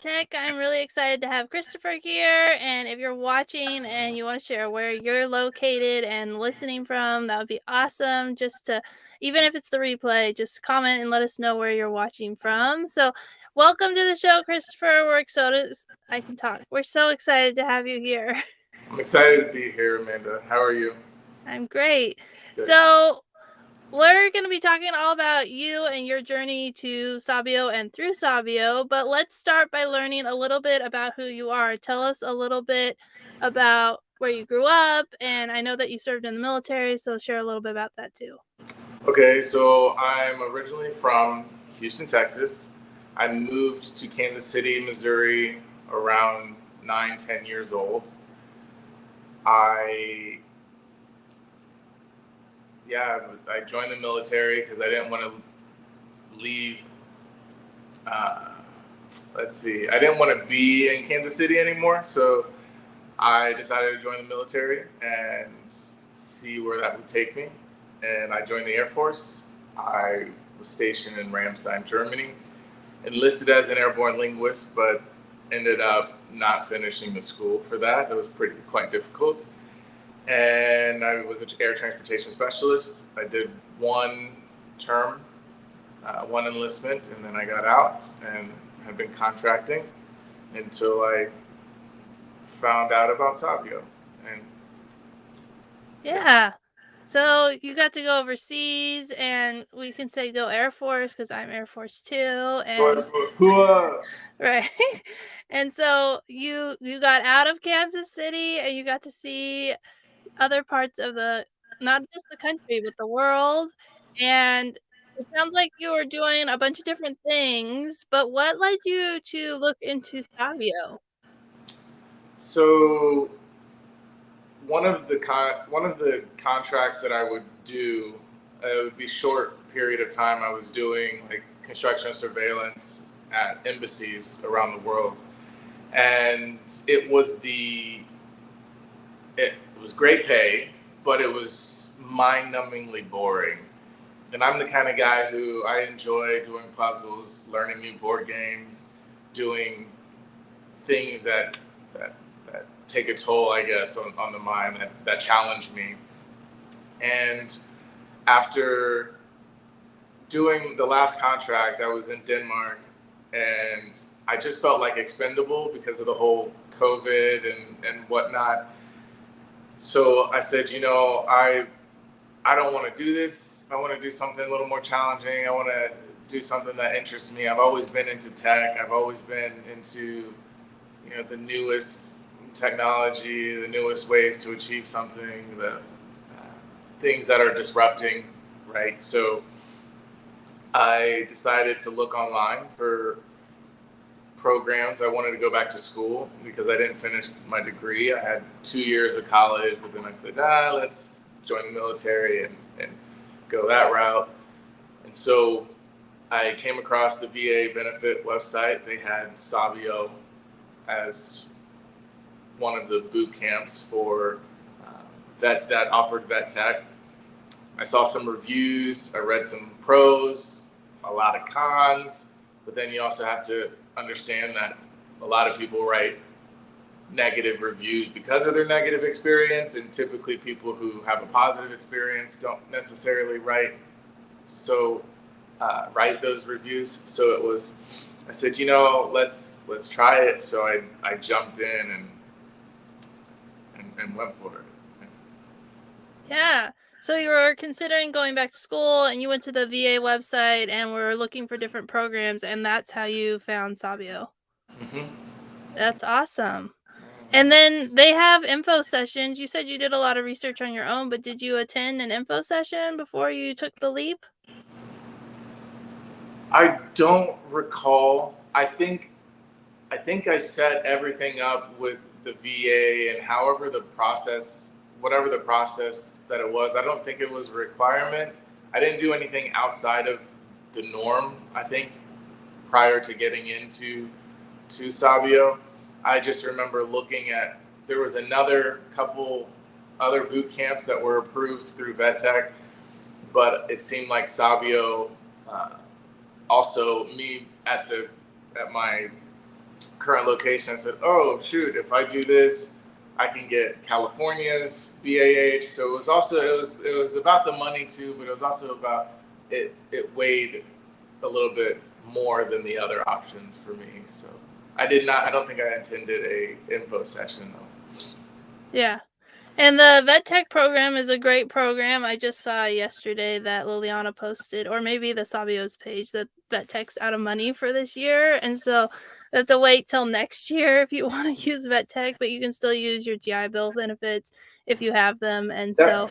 Tech. I'm really excited to have Christopher here. And if you're watching and you want to share where you're located and listening from, that would be awesome. Even if it's the replay, just comment and let us know where you're watching from. So, welcome to the show, Christopher. I can talk. We're so excited to have you here. I'm excited to be here, Amanda. How are you? I'm great. Good. So, we're going to be talking all about you and your journey to Sabio and through Sabio, but let's start by learning a little bit about who you are. Tell us a little bit about where you grew up, and I know that you served in the military, so share a little bit about that too. Okay, so I'm originally from Houston, Texas. I moved to Kansas City, Missouri around 10 years old. I I joined the military because I didn't want to leave. I didn't want to be in Kansas City anymore, so I decided to join the military and see where that would take me. And I joined the Air Force. I was stationed in Ramstein, Germany, enlisted as an airborne linguist, but ended up not finishing the school for that. It was quite difficult. And I was an air transportation specialist. I did one term, one enlistment, and then I got out and have been contracting until I found out about Sabio. And Yeah. So you got to go overseas, and we can say go Air Force because I'm Air Force too. And right. And so you got out of Kansas City and you got to see other parts of not just the country, but the world. And it sounds like you were doing a bunch of different things, but what led you to look into Sabio? So one of the contracts that I would do, it would be short period of time. I was doing like construction surveillance at embassies around the world, and it was great pay, but it was mind-numbingly boring. And I'm the kind of guy who I enjoy doing puzzles, learning new board games, doing things that take a toll, I guess, on the mind that challenge me. And after doing the last contract, I was in Denmark, and I just felt like expendable because of the whole COVID and whatnot. So I said, I don't want to do this. I want to do something a little more challenging. I want to do something that interests me. I've always been into tech. I've always been into, the newest technology, the newest ways to achieve something, the things that are disrupting, right? So I decided to look online for programs. I wanted to go back to school because I didn't finish my degree. I had 2 years of college, but then I said, let's join the military and go that route. And so I came across the VA benefit website. They had Sabio as one of the boot camps for vet that offered vet tech. I saw some reviews. I read some pros, a lot of cons, but then you also have to understand that a lot of people write negative reviews because of their negative experience, and typically people who have a positive experience don't necessarily write those reviews. So I said, let's try it. So I jumped in and went for it. Yeah. So you were considering going back to school, and you went to the VA website and were looking for different programs, and that's how you found Sabio. Mm-hmm. That's awesome. And then they have info sessions. You said you did a lot of research on your own, but did you attend an info session before you took the leap? I don't recall. I think I set everything up with the VA, and whatever the process that it was, I don't think it was a requirement. I didn't do anything outside of the norm, I think, prior to getting into Sabio. I just remember there was another couple other boot camps that were approved through VetTech, but it seemed like Sabio, also me at my current location. I said, oh shoot, if I do this, I can get California's BAH. So it was about the money too, but it was also about it weighed a little bit more than the other options for me. So I don't think I attended a info session though. Yeah. And the Vet Tech program is a great program. I just saw yesterday that Liliana posted, or maybe the Sabio's page, that Vet Tech's out of money for this year. And so you have to wait till next year if you want to use Vet Tech, but you can still use your GI Bill benefits if you have them. And so,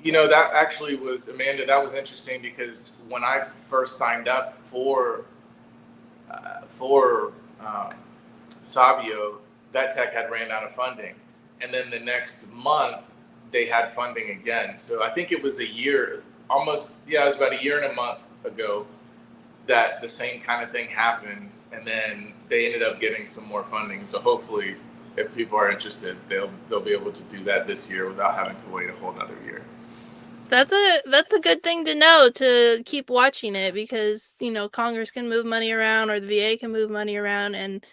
that actually was, Amanda, that was interesting because when I first signed up for Sabio, Vet Tech had ran out of funding. And then the next month they had funding again. So I think it was it was about a year and a month ago that the same kind of thing happened. And then they ended up getting some more funding. So hopefully if people are interested, they'll be able to do that this year without having to wait a whole nother year. That's a good thing to know, to keep watching it, because Congress can move money around, or the VA can move money around and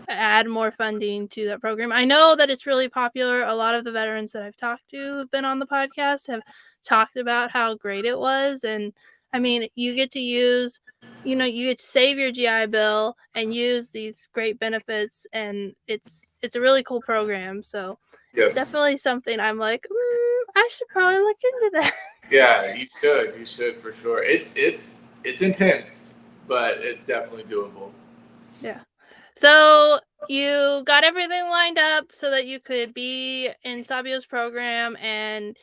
add more funding to that program. I know that it's really popular. A lot of the veterans that I've talked to who've been on the podcast have talked about how great it was. And I mean, you get to use, you get to save your GI Bill and use these great benefits, and it's a really cool program. So yes, it's definitely something I'm like, I should probably look into that. Yeah, you should for sure. It's intense, but it's definitely doable. Yeah. So you got everything lined up so that you could be in Sabio's program, and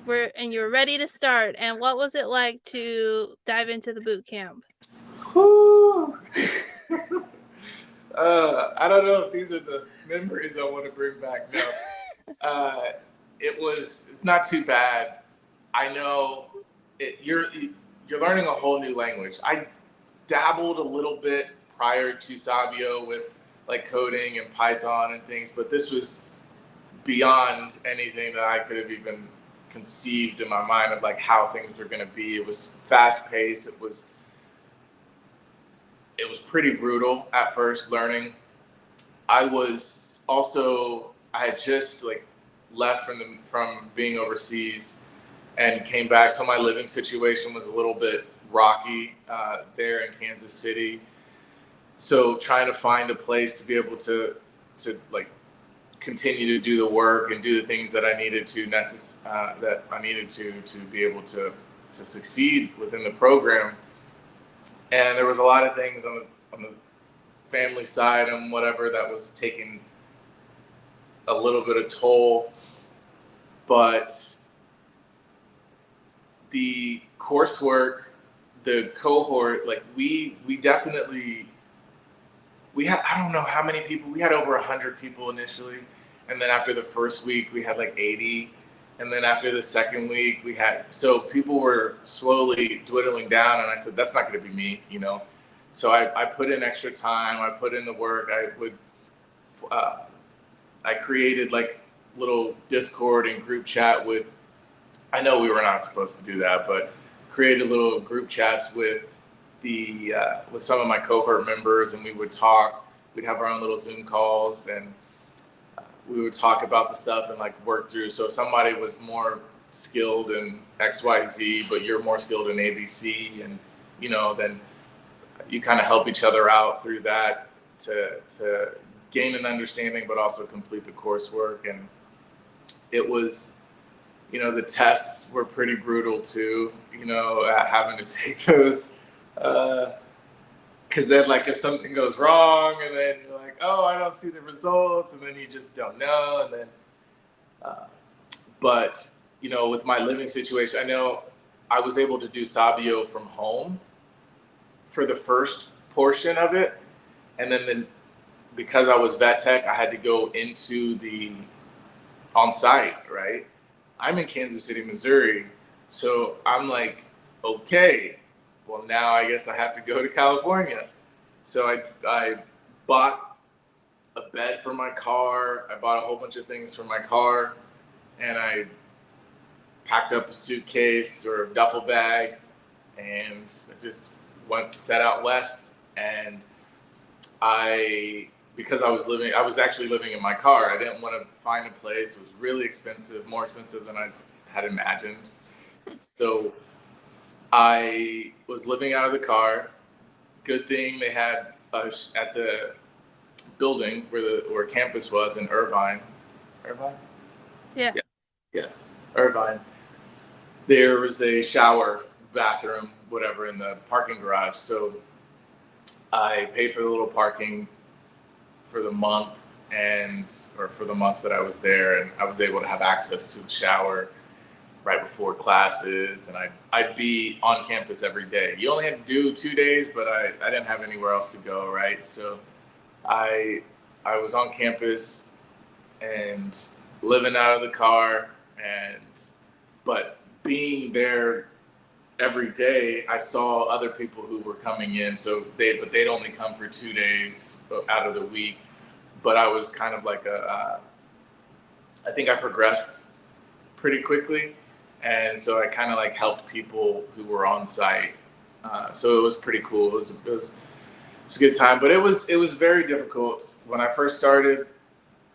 you were ready to start. And what was it like to dive into the boot camp? Whew. I don't know if these are the memories I want to bring back. No, it's not too bad. I know you're learning a whole new language. I dabbled a little bit prior to Sabio with like coding and Python and things, but this was beyond anything that I could have even conceived in my mind of like how things were going to be. It was fast paced. It was pretty brutal at first learning. I had just like left from being overseas and came back. So my living situation was a little bit rocky there in Kansas City. So trying to find a place to be able to like continue to do the work and do the things that I needed to to be able to succeed within the program. And there was a lot of things on the family side and whatever that was taking a little bit of toll, but the coursework, the cohort, like we definitely, we had, I don't know how many people, we had over 100 people initially. And then after the first week we had like 80. And then after the second week so people were slowly dwindling down, and I said, that's not going to be me, So I put in extra time. I put in the work. I created like little Discord and group chat with, I know we were not supposed to do that, but created little group chats with with some of my cohort members, and we would talk. We'd have our own little Zoom calls, and we would talk about the stuff and like work through. So if somebody was more skilled in XYZ, but you're more skilled in ABC, and then you kind of help each other out through that to gain an understanding, but also complete the coursework. And it was, the tests were pretty brutal too, having to take those, because then like if something goes wrong and then you're like, oh, I don't see the results, and then you just don't know. And then, but with my living situation, I know I was able to do Sabio from home for the first portion of it. And then because I was vet tech, I had to go into the on-site, right? I'm in Kansas City, Missouri. So I'm like, okay, well now I guess I have to go to California. So I bought a bed for my car. I bought a whole bunch of things for my car, and I packed up a suitcase or a duffel bag, and I just set out west. And I because I was actually living in my car. I didn't want to find a place. It was really expensive, more expensive than I had imagined. So I was living out of the car. Good thing they had at the building where campus was in Irvine. Irvine? Yeah. Yes, Irvine. There was a shower, bathroom, whatever, in the parking garage. So I paid for the little parking for the month or for the months that I was there, and I was able to have access to the shower right before classes, and I'd be on campus every day. You only had to do 2 days, but I didn't have anywhere else to go, right? So I was on campus and living out of the car, but being there every day, I saw other people who were coming in. So they'd only come for 2 days out of the week. But I was kind of like I think I progressed pretty quickly, and so I kind of like helped people who were on site. So it was pretty cool. It was a good time, but it was very difficult when I first started.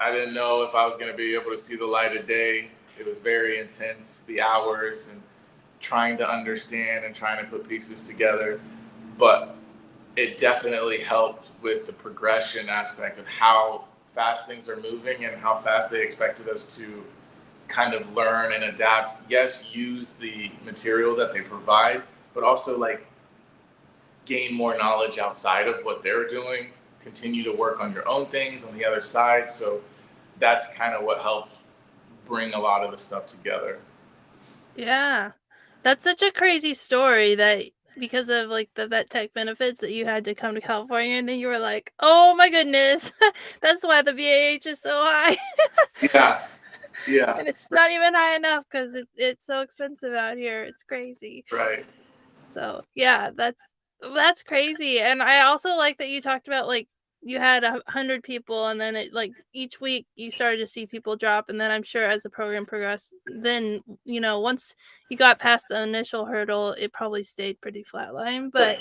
I didn't know if I was going to be able to see the light of day. It was very intense, the hours and trying to understand and trying to put pieces together. But it definitely helped with the progression aspect of how fast things are moving and how fast they expected us to kind of learn and adapt. Yes, use the material that they provide, but also like gain more knowledge outside of what they're doing, continue to work on your own things on the other side. So that's kind of what helped bring a lot of the stuff together. Yeah. That's such a crazy story that because of like the vet tech benefits that you had to come to California and then you were like, oh my goodness, that's why the BAH is so high. Yeah. And it's not even high enough because it's so expensive out here. It's crazy. Right. So yeah, that's crazy. And I also like that you talked about like you had 100 people and then it like each week you started to see people drop, and then I'm sure as the program progressed, then once you got past the initial hurdle it probably stayed pretty flatline. But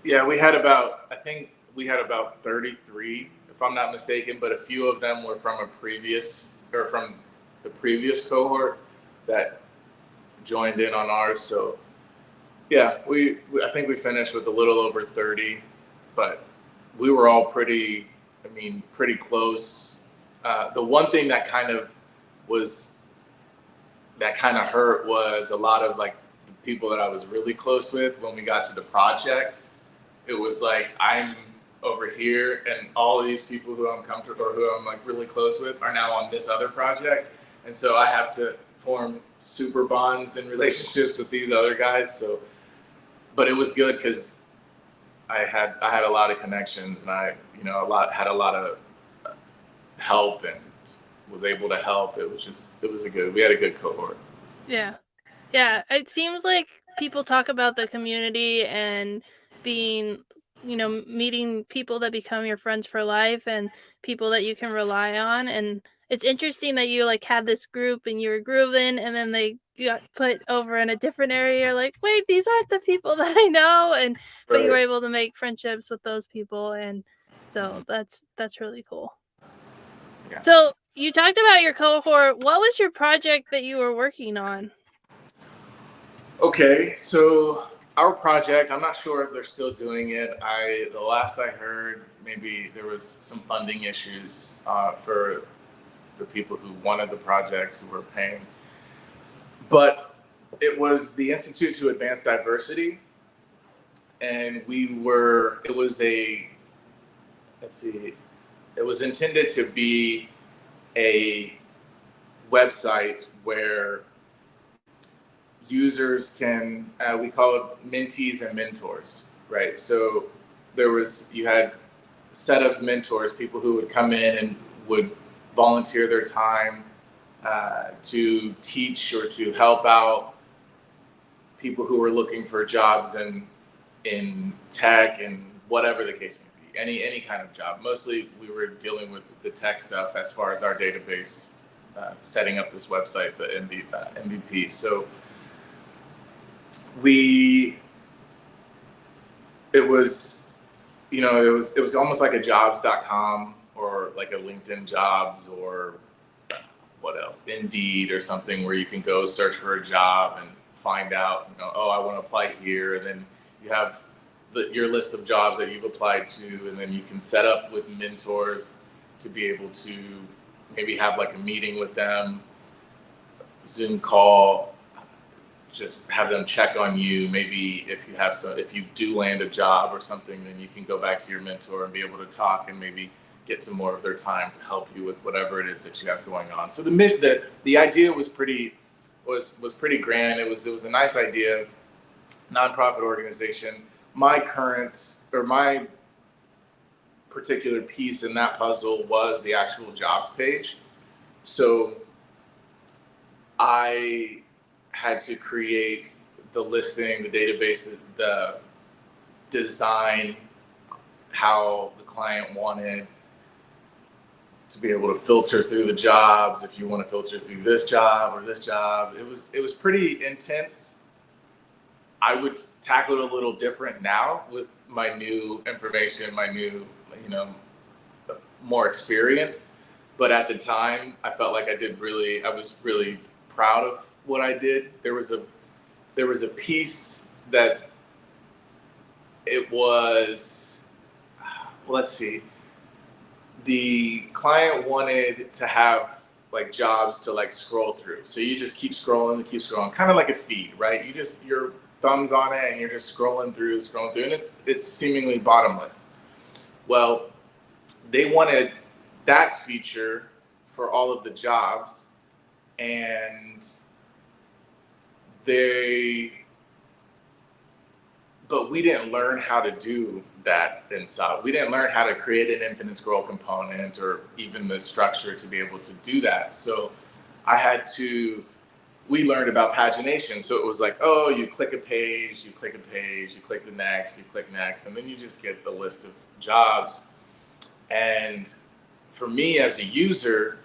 yeah, I think we had about 33 if I'm not mistaken, but a few of them were from from the previous cohort that joined in on ours. So yeah, I think we finished with a little over 30, but we were all pretty close. The one thing that kind of hurt was a lot of like the people that I was really close with when we got to the projects. It was like I'm over here and all of these people who I'm comfortable or who I'm like really close with are now on this other project. And so I have to form super bonds and relationships with these other guys. So, but it was good because I had a lot of connections, and I had a lot of help and was able to help. We had a good cohort. yeah, it seems like people talk about the community and being meeting people that become your friends for life and people that you can rely on. And it's interesting that you like had this group and you were grooving and then they got put over in a different area. You're like, wait, these aren't the people that I know. But you were able to make friendships with those people, and so that's really cool. Yeah. So you talked about your cohort. What was your project that you were working on? Okay, so our project, I'm not sure if they're still doing it. The last I heard, maybe there was some funding issues for the people who wanted the project, who were paying. But it was the Institute to Advance Diversity, and it was intended to be a website where users can, we call it mentees and mentors, right? So you had a set of mentors, people who would come in and would volunteer their time to teach or to help out people who were looking for jobs in tech and whatever the case may be, any kind of job. Mostly we were dealing with the tech stuff as far as our database, setting up this website, the MVP. So it was it was almost like a jobs.com or like a LinkedIn jobs or what else, Indeed or something, where you can go search for a job and find out, oh, I want to apply here. And then you have your list of jobs that you've applied to. And then you can set up with mentors to be able to maybe have like a meeting with them, Zoom call, just have them check on you. Maybe if you do land a job or something, then you can go back to your mentor and be able to talk and maybe get some more of their time to help you with whatever it is that you have going on. So the idea was pretty grand. It was a nice idea, nonprofit organization. My particular piece in that puzzle was the actual jobs page. So I had to create the listing, the database, the design, how the client wanted to be able to filter through the jobs. If you want to filter through this job or this job, it was pretty intense. I would tackle it a little different now with my new information, my new, more experience. But at the time, I felt like I was really proud of what I did. There was a piece that it was, let's see, the client wanted to have like jobs to like scroll through. So you just keep scrolling, kind of like a feed, right? Your thumbs on it and you're just scrolling through, and it's seemingly bottomless. Well, they wanted that feature for all of the jobs, and but we didn't learn how to do that inside. We didn't learn how to create an infinite scroll component or even the structure to be able to do that. So we learned about pagination. So it was like, oh, you click a page, you click the next, you click next, and then you just get the list of jobs. And for me as a user,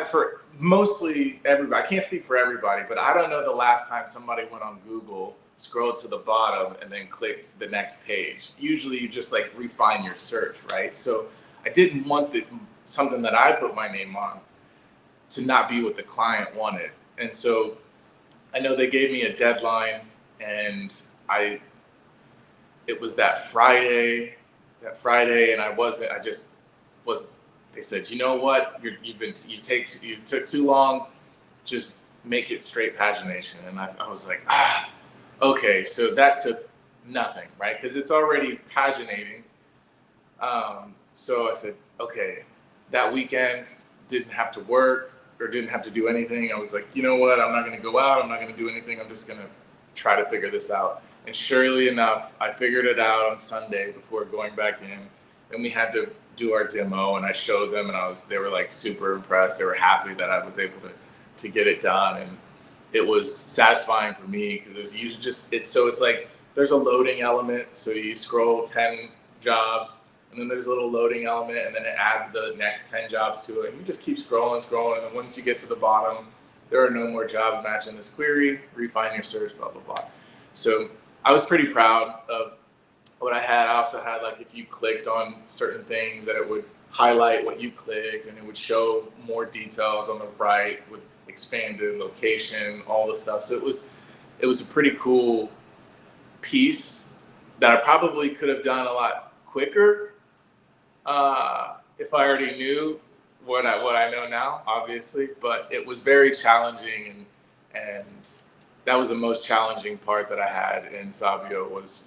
for mostly everybody, I can't speak for everybody, but I don't know the last time somebody went on Google, scrolled to the bottom, and then clicked the next page. Usually you just like refine your search, right? So I didn't want something that I put my name on to not be what the client wanted. And so I know they gave me a deadline, and it was that Friday, and they said, you know what, you took too long, just make it straight pagination. And I was like, okay, so that took nothing, right? Because it's already paginating. So I said, okay, that weekend didn't have to work or didn't have to do anything. I was like, you know what, I'm not going to go out, I'm not going to do anything, I'm just going to try to figure this out. And surely enough, I figured it out on Sunday before going back in. Then we had to do our demo, and I showed them, and they were like super impressed. They were happy that I was able to get it done, and it was satisfying for me because it's like there's a loading element. So you scroll 10 jobs, and then there's a little loading element, and then it adds the next 10 jobs to it. And you just keep scrolling, and then once you get to the bottom, there are no more jobs matching this query. Refine your search, blah blah blah. So I was pretty proud of what I had. I also had, like, if you clicked on certain things, that it would highlight what you clicked, and it would show more details on the right with expanded location, all the stuff. So it was a pretty cool piece that I probably could have done a lot quicker if I already knew what I know now, obviously. But it was very challenging, and that was the most challenging part that I had in Sabio was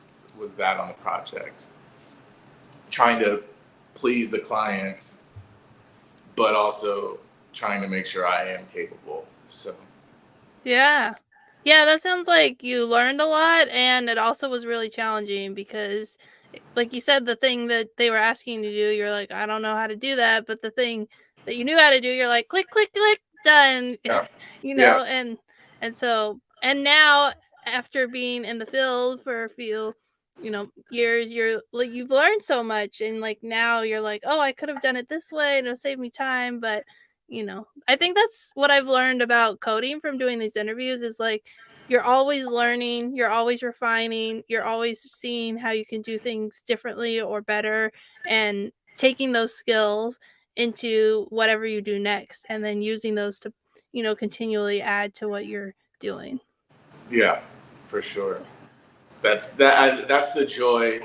that on the project, trying to please the client, but also trying to make sure I am capable. So Yeah, that sounds like you learned a lot, and it also was really challenging because, like you said, the thing that they were asking you to do, you're like, I don't know how to do that, but the thing that you knew how to do, you're like, click click click, done. yeah, yeah. And now, after being in the field for a few years, you've learned so much, and like now you're like, oh, I could have done it this way and it'll save me time. But I think that's what I've learned about coding from doing these interviews is like you're always learning, you're always refining, you're always seeing how you can do things differently or better, and taking those skills into whatever you do next, and then using those to, continually add to what you're doing. Yeah, for sure. That's the joy.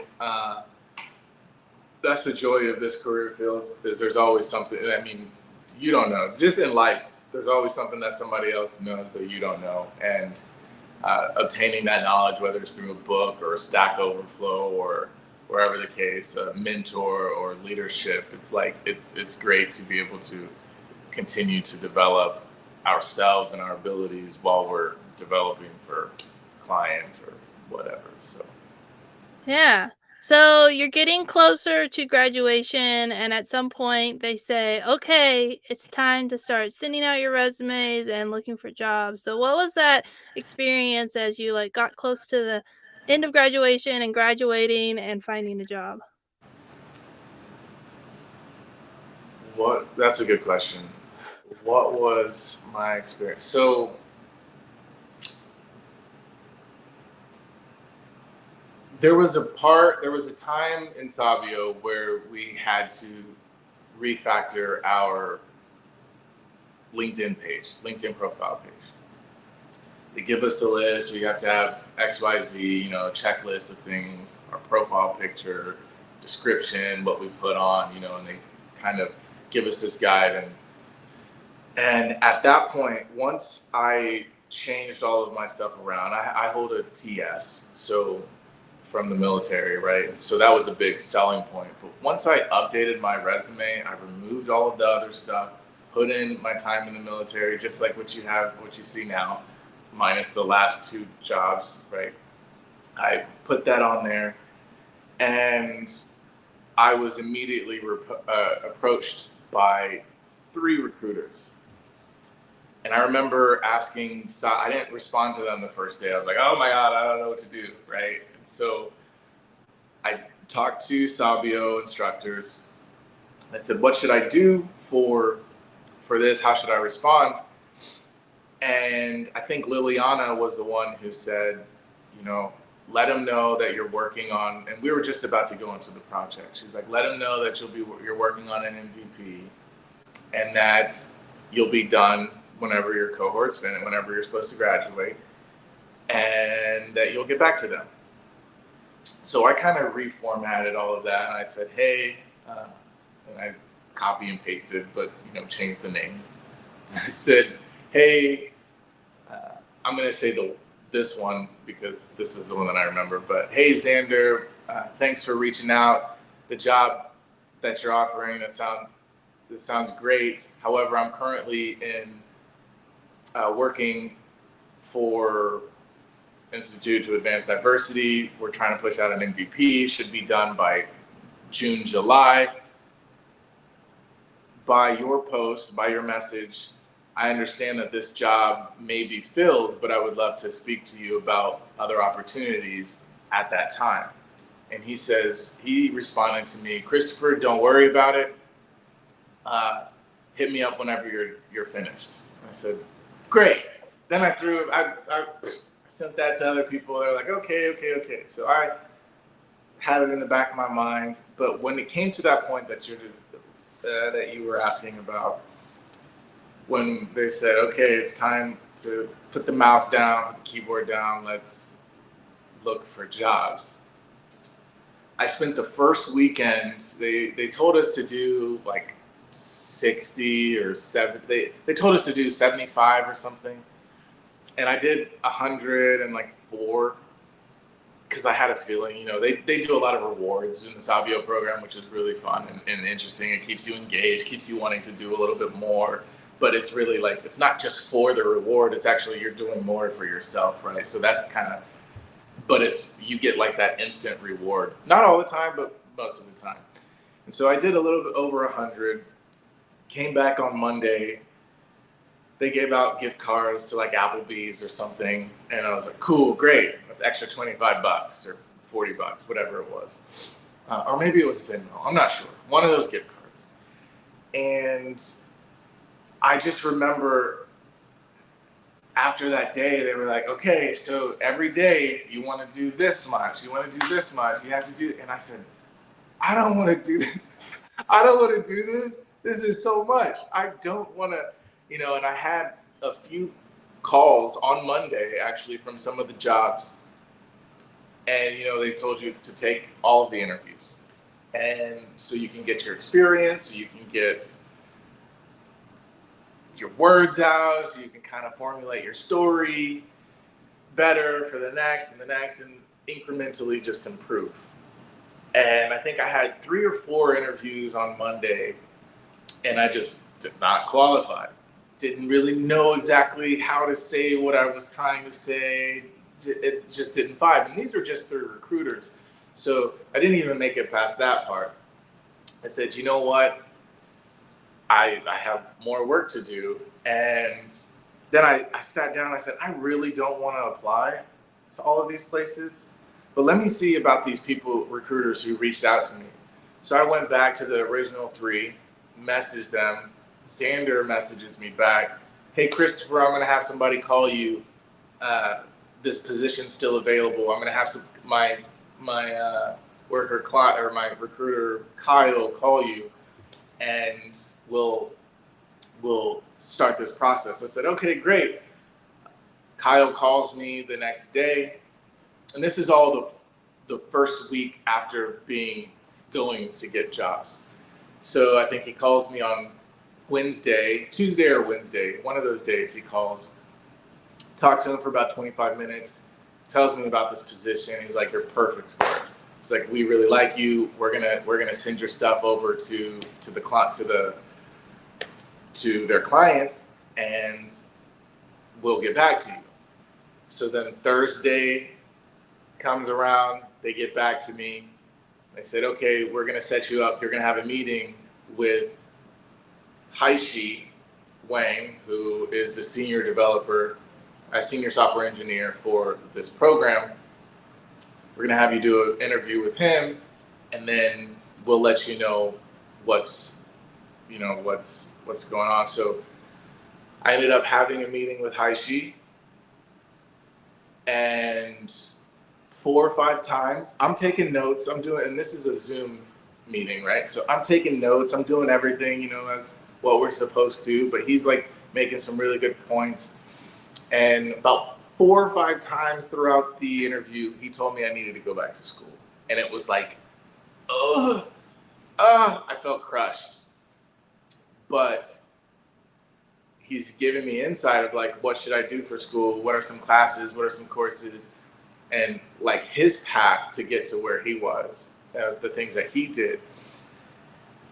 That's the joy of this career field, is there's always something. I mean, you don't know. Just in life, there's always something that somebody else knows that you don't know, and obtaining that knowledge, whether it's through a book or a Stack Overflow or wherever the case, a mentor or leadership, it's great to be able to continue to develop ourselves and our abilities while we're developing for client or whatever. So Yeah. So you're getting closer to graduation, and at some point they say, okay, it's time to start sending out your resumes and looking for jobs. So what was that experience as you like got close to the end of graduation and graduating and finding a job? that's a good question. What was my experience? So there was a time in Sabio where we had to refactor our LinkedIn profile page. They give us a list. We have to have XYZ, checklist of things, our profile picture, description, what we put on, and they kind of give us this guide. And at that point, once I changed all of my stuff around, I hold a TS, so from the military, right? So that was a big selling point. But once I updated my resume, I removed all of the other stuff, put in my time in the military, just like what you see now, minus the last 2 jobs, right? I put that on there, and I was immediately approached by 3 recruiters. And I remember asking, I didn't respond to them the first day. I was like, oh my God, I don't know what to do, right? And so I talked to Sabio instructors. I said, what should I do for this? How should I respond? And I think Liliana was the one who said, let them know that you're working on, and we were just about to go into the project. She's like, let them know that you're working on an MVP, and that you'll be done whenever your cohort's finished, whenever you're supposed to graduate, and that you'll get back to them. So I kind of reformatted all of that, and I said, hey, and I copy and pasted, but changed the names. I said, hey, I'm going to say this one because this is the one that I remember, but hey, Xander, thanks for reaching out. The job that you're offering, this sounds great. However, I'm currently working for Institute to Advance Diversity. We're trying to push out an MVP, should be done by June, July. By your post, by your message, I understand that this job may be filled, but I would love to speak to you about other opportunities at that time. And he responded to me, Christopher, don't worry about it. Hit me up whenever you're finished. I said, great. Then I sent that to other people. They're like, okay. So I had it in the back of my mind. But when it came to that point that you were asking about, when they said, okay, it's time to put the mouse down, put the keyboard down, let's look for jobs. I spent the first weekend, they told us to do like 60 or 70, they told us to do 75 or something. And I did 104 because I had a feeling, they do a lot of rewards in the Sabio program, which is really fun and interesting. It keeps you engaged, keeps you wanting to do a little bit more. But it's really like, it's not just for the reward, it's actually you're doing more for yourself, right? So that's but you get like that instant reward. Not all the time, but most of the time. And so I did a little bit over 100, came back on Monday. They gave out gift cards to like Applebee's or something. And I was like, cool, great. That's extra $25 or $40, whatever it was. Or maybe it was Venmo, I'm not sure. One of those gift cards. And I just remember after that day, they were like, okay, so every day you want to do this much, you want to do this much, you have to do, and I said, I don't want to do this. I don't want to do this. This is so much. I don't want to, and I had a few calls on Monday actually from some of the jobs. And, they told you to take all of the interviews. And so you can get your experience, so you can get your words out, so you can kind of formulate your story better for the next and incrementally just improve. And I think I had 3 or 4 interviews on Monday, and I just did not qualify. Didn't really know exactly how to say what I was trying to say. It just didn't vibe. And these were just through recruiters. So I didn't even make it past that part. I said, you know what? I have more work to do. And then I sat down and I said, I really don't want to apply to all of these places. But let me see about these recruiters who reached out to me. So I went back to the original 3, messaged them. Xander messages me back. Hey, Christopher, I'm going to have somebody call you. This position's still available. I'm going to have my worker client or my recruiter Kyle call you, and we'll start this process. I said, okay, great. Kyle calls me the next day. And this is all the first week after going to get jobs. So I think he calls me on Tuesday or Wednesday, one of those days he calls, talk to him for about 25 minutes, tells me about this position. He's like, you're perfect for it. He's like, we really like you. We're gonna send your stuff over to their clients, and we'll get back to you. So then Thursday comes around, they get back to me. They said, okay, we're gonna set you up. You're gonna have a meeting with Haishi Wang, who is a senior software engineer for this program. We're gonna have you do an interview with him, and then we'll let you know what's going on. So I ended up having a meeting with Haishi, and 4 or 5 times I'm taking notes. And this is a Zoom meeting, right? So I'm taking notes. I'm doing everything, as what we're supposed to. But he's like making some really good points. And about 4 or 5 times throughout the interview, he told me I needed to go back to school. And it was like, I felt crushed. But he's giving me insight of like, what should I do for school? What are some classes? What are some courses? And like his path to get to where he was, the things that he did.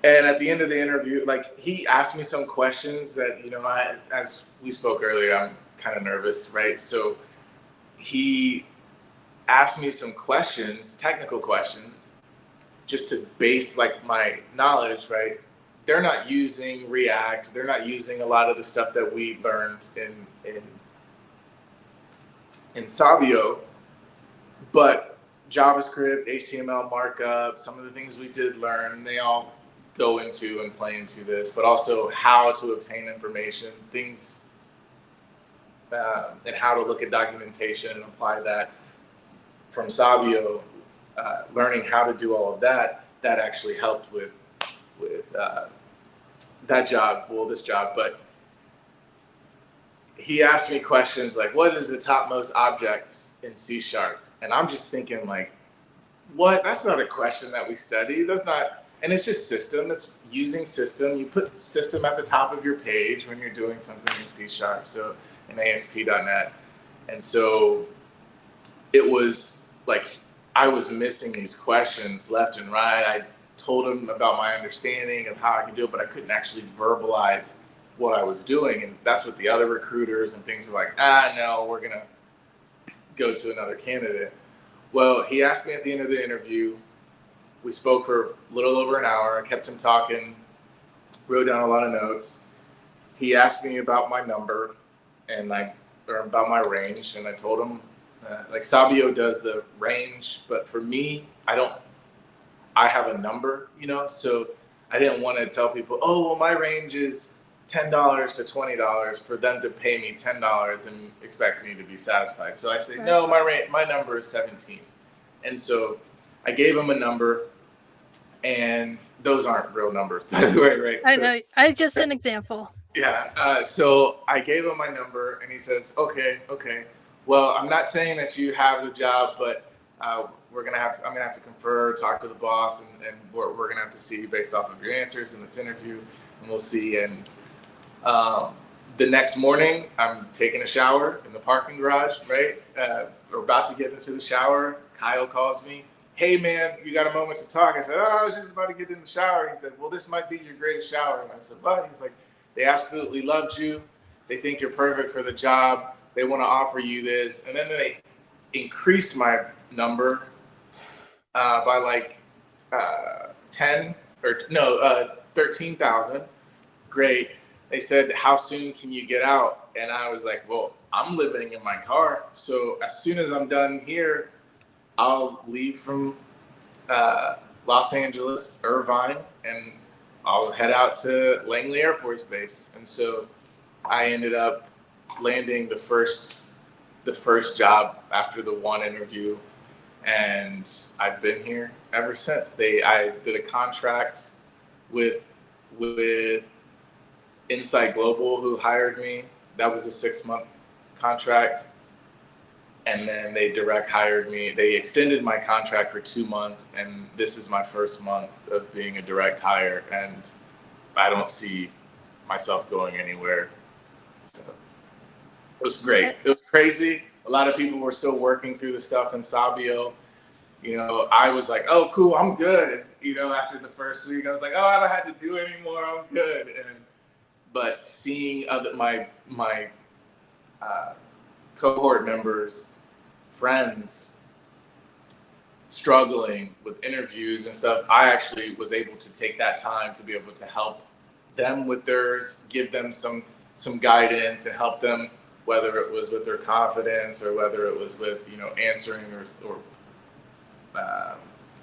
And at the end of the interview, like he asked me some questions that, as we spoke earlier, I'm kind of nervous, right? So he asked me some questions, technical questions, just to base like my knowledge, right? They're not using React. They're not using a lot of the stuff that we learned in Sabio. But JavaScript, HTML markup, some of the things we did learn, they all go into and play into this, but also how to obtain information, things, and how to look at documentation and apply that from Sabio, learning how to do all of that actually helped with this job. But he asked me questions like, what is the topmost objects in C#? And I'm just thinking like, what? That's not a question that we study. That's not, and it's just system. It's using system. You put system at the top of your page when you're doing something in C#, so in ASP.NET. And so it was like, I was missing these questions left and right. I told him about my understanding of how I could do it, but I couldn't actually verbalize what I was doing. And that's what the other recruiters and things were like, no, we're gonna go to another candidate. Well, he asked me at the end of the interview. We spoke for a little over an hour. I kept him talking, wrote down a lot of notes. He asked me about my number or about my range, and I told him like Sabio does the range, but for me, I have a number, so I didn't want to tell people, oh, well, my range is $10 to $20 for them to pay me $10 and expect me to be satisfied. So I say, Right. no, my number is 17. And so I gave him a number, and those aren't real numbers, by the way, right? I know. I just an example. Yeah. So I gave him my number, and he says, okay. Well, I'm not saying that you have the job, but I'm gonna have to confer, talk to the boss, and we're gonna have to see based off of your answers in this interview, and we'll see. And the next morning, I'm taking a shower in the parking garage, right? We're about to get into the shower. Kyle calls me. Hey man, you got a moment to talk? I said, oh, I was just about to get in the shower. He said, well, this might be your greatest shower. And I said, what? He's like, they absolutely loved you. They think you're perfect for the job. They want to offer you this. And then they increased my number by like 13,000. Great. They said, how soon can you get out? And I was like, well, I'm living in my car. So as soon as I'm done here, I'll leave from Los Angeles, Irvine, and I'll head out to Langley Air Force Base. And so I ended up landing the first job after the one interview, and I've been here ever since. I did a contract with Insight Global, who hired me. That was a 6-month contract. And then they direct hired me. They extended my contract for 2 months, and this is my first month of being a direct hire, and I don't see myself going anywhere. So it was great. It was crazy. A lot of people were still working through the stuff in Sabio. I was like, oh, cool, I'm good. After the first week, I was like, oh, I don't have to do it anymore. I'm good. But seeing my cohort members, friends struggling with interviews and stuff, I actually was able to take that time to be able to help them with theirs, give them some guidance and help them, whether it was with their confidence or whether it was with answering or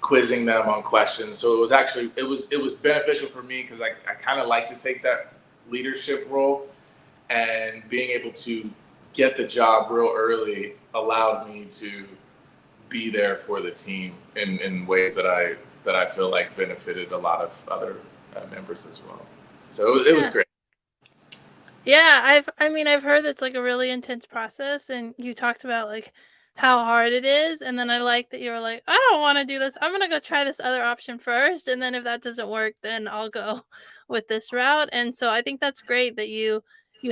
quizzing them on questions. So it was beneficial for me because I kind of like to take that leadership role, and being able to get the job real early allowed me to be there for the team in ways that I feel like benefited a lot of other members as well. So it was great. Yeah, I've heard it's like a really intense process, and you talked about like how hard it is, and then I like that you were like, I don't want to do this. I'm gonna go try this other option first, and then if that doesn't work, then I'll go with this route. And so I think that's great that you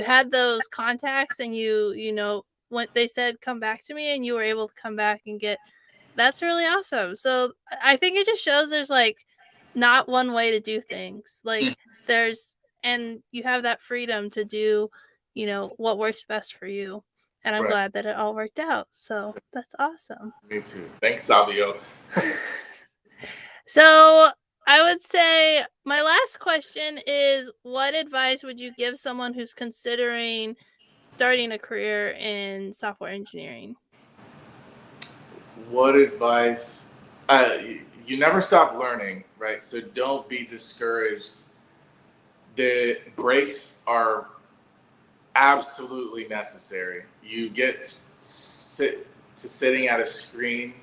had those contacts, and when they said come back to me, and you were able to come back and get. That's really awesome. So I think it just shows there's like not one way to do things. Like and you have that freedom to do, what works best for you. And I'm Right. glad that it all worked out. So that's awesome. Me too. Thanks, Sabio. So I would say my last question is, what advice would you give someone who's considering starting a career in software engineering? What advice? You never stop learning, right? So don't be discouraged. The breaks are absolutely necessary. You get sitting at a screen,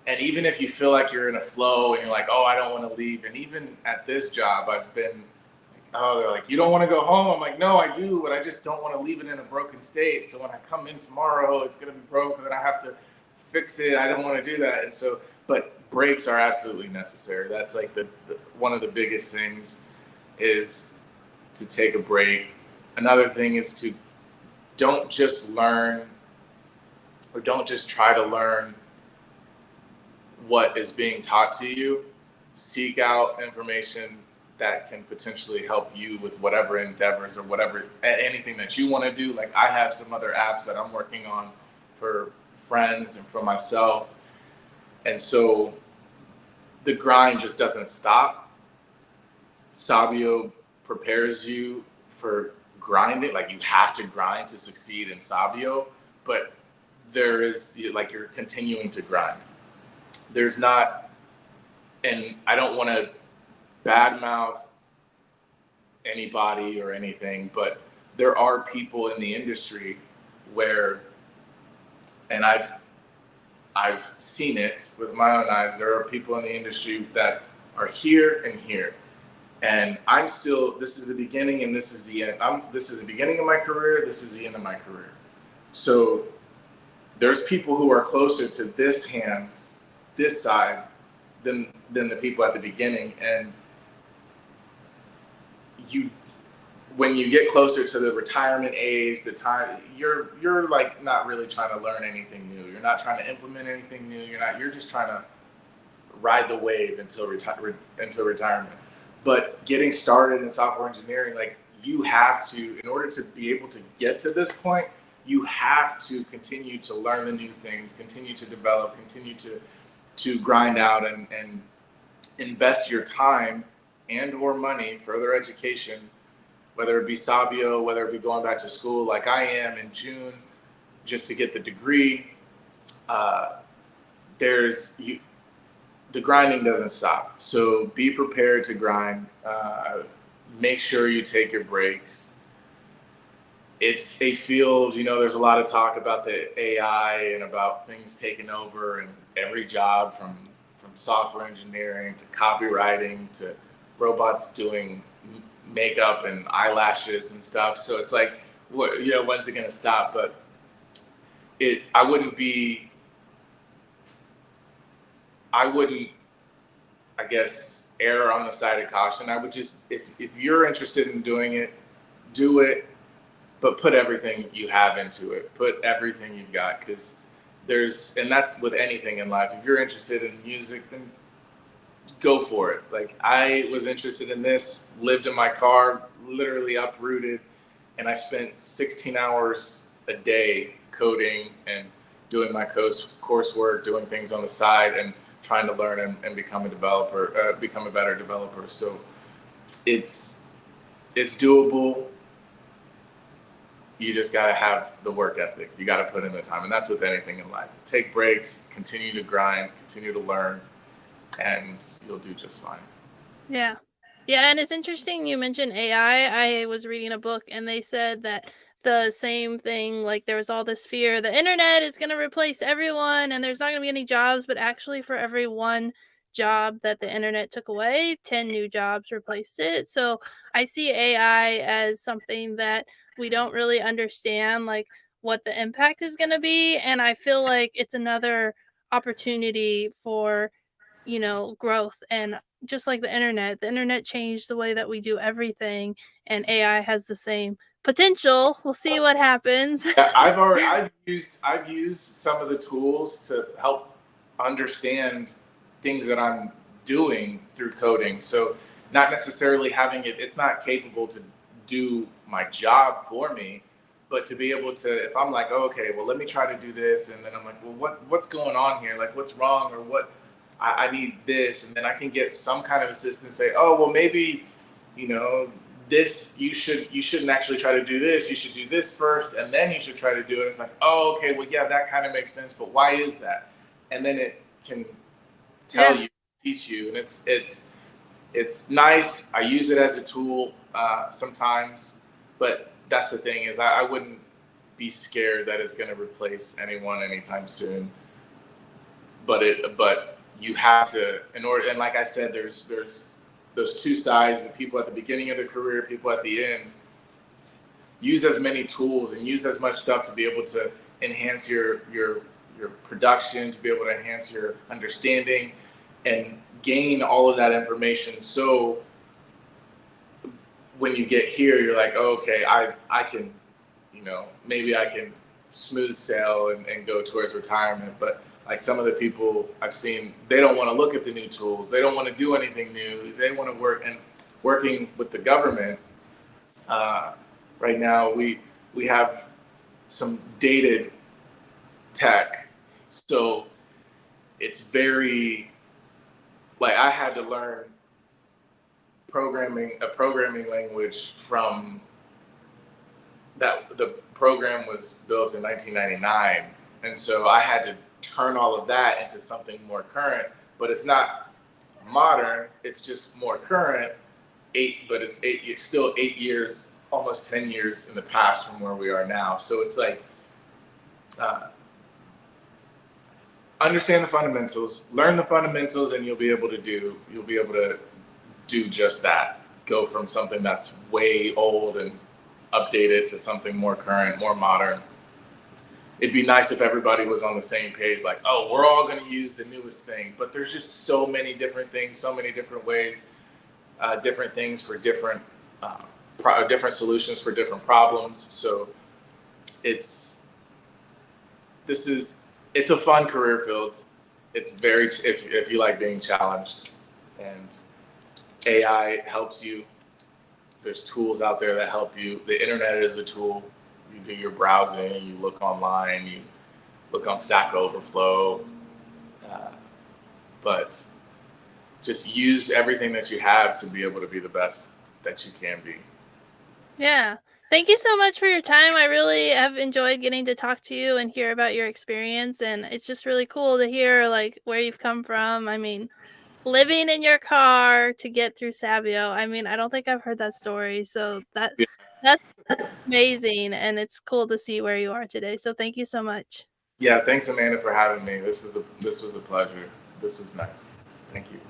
and even if you feel like you're in a flow and you're like, oh, I don't want to leave. And even at this job, I've been like, oh, they're like, you don't want to go home? I'm like, no, I do, but I just don't want to leave it in a broken state. So when I come in tomorrow, it's going to be broken, and I have to fix it. I don't want to do that. And so, but breaks are absolutely necessary. That's like one of the biggest things is to take a break. Another thing is to don't just learn, or don't just try to learn what is being taught to you. Seek out information that can potentially help you with whatever endeavors or anything that you want to do. Like I have some other apps that I'm working on for friends and for myself. And so the grind just doesn't stop. Sabio prepares you for grinding. Like you have to grind to succeed in Sabio, but there is like you're continuing to grind. There's not, and I don't want to badmouth anybody or anything, but there are people in the industry where, and I've seen it with my own eyes. There are people in the industry that are here and here, and I'm still. This is the beginning, and this is the end. This is the beginning of my career. This is the end of my career. So there's people who are closer to this side, than the people at the beginning, and when you get closer to the retirement age, the time you're like not really trying to learn anything new. You're not trying to implement anything new. You're just trying to ride the wave until retirement. But getting started in software engineering, like you have to, in order to be able to get to this point, you have to continue to learn the new things, continue to develop, continue to grind out and invest your time and or money, further education, whether it be Sabio, whether it be going back to school like I am in June, just to get the degree. The grinding doesn't stop. So be prepared to grind. Make sure you take your breaks. It's a field, there's a lot of talk about the AI and about things taking over and every job from software engineering to copywriting to robots doing makeup and eyelashes and stuff. So it's like, when's it going to stop? But I wouldn't, I guess, err on the side of caution. I would just, if you're interested in doing it, do it, but put everything you have into it. Put everything you've got, because and that's with anything in life. If you're interested in music, then go for it. Like I was interested in this, lived in my car, literally uprooted, and I spent 16 hours a day coding and doing my coursework, doing things on the side, and trying to learn and become a developer, become a better developer. So it's doable. You just got to have the work ethic. You got to put in the time. And that's with anything in life. Take breaks, continue to grind, continue to learn, and you'll do just fine. Yeah. Yeah. And it's interesting you mentioned AI. I was reading a book and they said that the same thing, like there was all this fear the internet is going to replace everyone and there's not going to be any jobs, but actually for every one job that the internet took away, 10 new jobs replaced it. So I see AI as something that we don't really understand, like what the impact is going to be. And I feel like it's another opportunity for, growth. And just like the internet changed the way that we do everything, and AI has the same potential. We'll see what happens. I've used some of the tools to help understand things that I'm doing through coding. So not necessarily having it's not capable to do my job for me, but to be able to, if I'm like, oh, okay, well, let me try to do this. And then I'm like, well, what's going on here? Like, what's wrong, or what, I need this. And then I can get some kind of assistance, say, oh, well, maybe, this, you shouldn't actually try to do this. You should do this first, and then you should try to do it. It's like, oh, okay, well, yeah, that kind of makes sense, but why is that? And then it can tell you, teach you, and it's nice. I use it as a tool sometimes, but that's the thing is I wouldn't be scared that it's going to replace anyone anytime soon. But you have to, in order, and like I said, there's those two sides, the people at the beginning of their career, people at the end. Use as many tools and use as much stuff to be able to enhance your production, to be able to enhance your understanding and gain all of that information. So when you get here, you're like, oh, okay, I can, maybe I can smooth sail and go towards retirement. But like some of the people I've seen, they don't want to look at the new tools. They don't want to do anything new. They want to work, and working with the government. Right now, we have some dated tech. So it's very, like I had to learn a programming language from that. The program was built in 1999. And so I had to turn all of that into something more current, but it's not modern. It's just more current. but it's still 8 years, almost 10 years in the past from where we are now. So it's like, understand the fundamentals, learn the fundamentals, and you'll be able to do just that. Go from something that's way old and update it to something more current, more modern. It'd be nice if everybody was on the same page, like, oh, we're all going to use the newest thing. But there's just so many different things, so many different ways, different things for different solutions for different problems. So it's a fun career field. It's very, if you like being challenged, and AI helps you. There's tools out there that help you. The internet is a tool. You do your browsing, you look online, you look on Stack Overflow, but just use everything that you have to be able to be the best that you can be. Yeah. Thank you so much for your time. I really have enjoyed getting to talk to you and hear about your experience. And it's just really cool to hear like where you've come from. I mean, living in your car to get through Sabio. I mean, I don't think I've heard that story. So Yeah. that's amazing. And it's cool to see where you are today. So thank you so much. Yeah, thanks Amanda for having me. This was a pleasure. This was nice. Thank you.